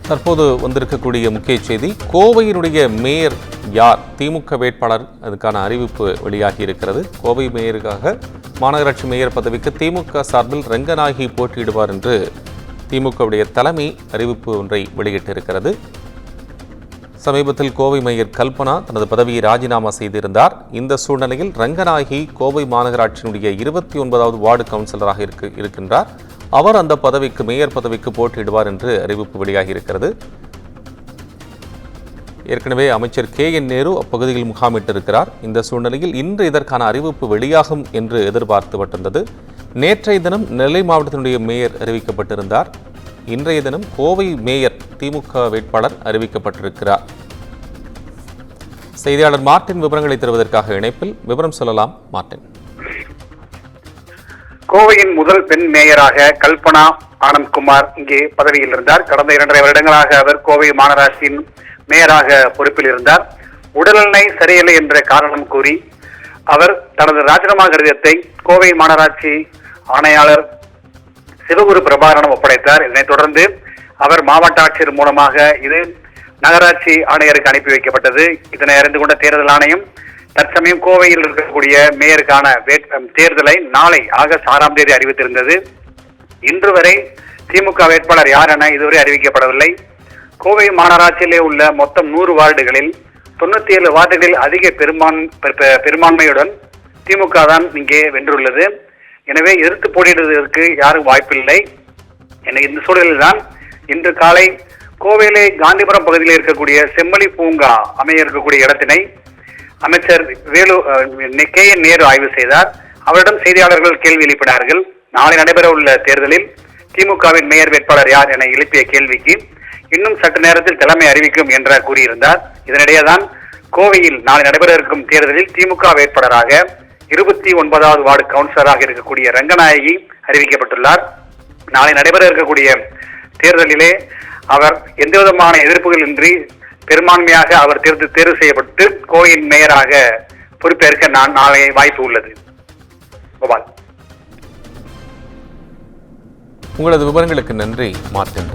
தற்போது வந்திருக்கக்கூடிய முக்கிய செய்தி, கோவையினுடைய மேயர் யார்? திமுக வேட்பாளர், அதுக்கான அறிவிப்பு வெளியாகி இருக்கிறது. கோவை மேயருக்காக மாநகராட்சி மேயர் பதவிக்கு திமுக சார்பில் ரங்கநாயகி போட்டியிடுவார் என்று திமுகவுடைய தலைமை அறிவிப்பு ஒன்றை வெளியிட்டிருக்கிறது. சமீபத்தில் கோவை மேயர் கல்பனா தனது பதவியை ராஜினாமா செய்திருந்தார். இந்த சூழ்நிலையில் ரங்கநாயகி கோவை மாநகராட்சியினுடைய 29வது வார்டு கவுன்சிலராக இருக்கின்றார். அவர் அந்த பதவிக்கு, மேயர் பதவிக்கு போட்டியிடுவார் என்று அறிவிப்பு வெளியாகி இருக்கிறது. ஏற்கனவே அமைச்சர் KN நேரு அப்பகுதியில் முகாமிட்டிருக்கிறார். இந்த சூழ்நிலையில் இன்று இதற்கான அறிவிப்பு வெளியாகும் என்று எதிர்பார்க்கப்பட்டிருந்தது. நேற்றைய தினம் நெல்லை மாவட்டத்தினுடைய மேயர் அறிவிக்கப்பட்டிருந்தார். இன்றைய தினம் கோவை மேயர் திமுக வேட்பாளர் அறிவிக்கப்பட்டிருக்கிறார். செய்தியாளர் மார்ட்டின் விவரங்களை தருவதற்காக இணைப்பில். விவரம் சொல்லலாம் மார்ட்டின். கோவையின் முதல் பெண் மேயராக கல்பனா ஆனந்த்குமார் இங்கே பதவியில் இருந்தார். கடந்த 2.5 வருடங்களாக அவர் கோவை மாநகராட்சியின் மேயராக பொறுப்பில் இருந்தார். உடல்நிலை சரியில்லை என்ற காரணம் கூறி அவர் தனது ராஜினாமா கடிதத்தை கோவை மாநகராட்சி ஆணையாளர் சிவகுரு பிரபாகரனிடம் ஒப்படைத்தார். இதனைத் தொடர்ந்து அவர் மாவட்ட ஆட்சியர் மூலமாக இது நகராட்சி ஆணையருக்கு அனுப்பி வைக்கப்பட்டது. இதனை அறிந்து கொண்ட தேர்தல் ஆணையம் தற்சமயம் கோவையில் இருக்கக்கூடிய மேயருக்கான தேர்தலை நாளை ஆகஸ்ட் 6ஆம் தேதி அறிவித்திருந்தது. இன்று வரை திமுக வேட்பாளர் யார் என இதுவரை அறிவிக்கப்படவில்லை. கோவை மாநகராட்சியிலே உள்ள மொத்தம் 100 வார்டுகளில் 97 வார்டுகளில் அதிக பெரும்பான்மையுடன் திமுக தான் இங்கே வென்றுள்ளது. எனவே எதிர்த்து போட்டியிடுவதற்கு யாரும் வாய்ப்பில்லை. இந்த சூழலில் தான் இன்று காலை கோவையிலே காந்திபுரம் பகுதியில் இருக்கக்கூடிய செம்மொழி பூங்கா அமைய இருக்கக்கூடிய இடத்தினை அமைச்சர் KN நேரு ஆய்வு செய்தார். அவரிடம் செய்தியாளர்கள் கேள்வி எழுப்பினார்கள். நாளை நடைபெற உள்ள தேர்தலில் திமுகவின் மேயர் வேட்பாளர் யார் என எழுப்பிய கேள்விக்கு இன்னும் சற்று நேரத்தில் தலைமை அறிவிக்கும் என்று கூறியிருந்தார். இதனிடையேதான் கோவையில் நாளை நடைபெற இருக்கும் தேர்தலில் திமுக வேட்பாளராக 29வது வார்டு கவுன்சிலராக இருக்கக்கூடிய ரங்கநாயகி அறிவிக்கப்பட்டுள்ளார். நாளை நடைபெற இருக்கக்கூடிய தேர்தலிலே அவர் எந்தவிதமான எதிர்ப்புகள் இன்றி பெரும்பான்மையாக அவர் தேர்வு செய்யப்பட்டு கோவையின் மேயராக பொறுப்பேற்க நாளை வாய்ப்பு உள்ளது. கோபால், உங்களது விவரங்களுக்கு நன்றி மார்ட்டின்.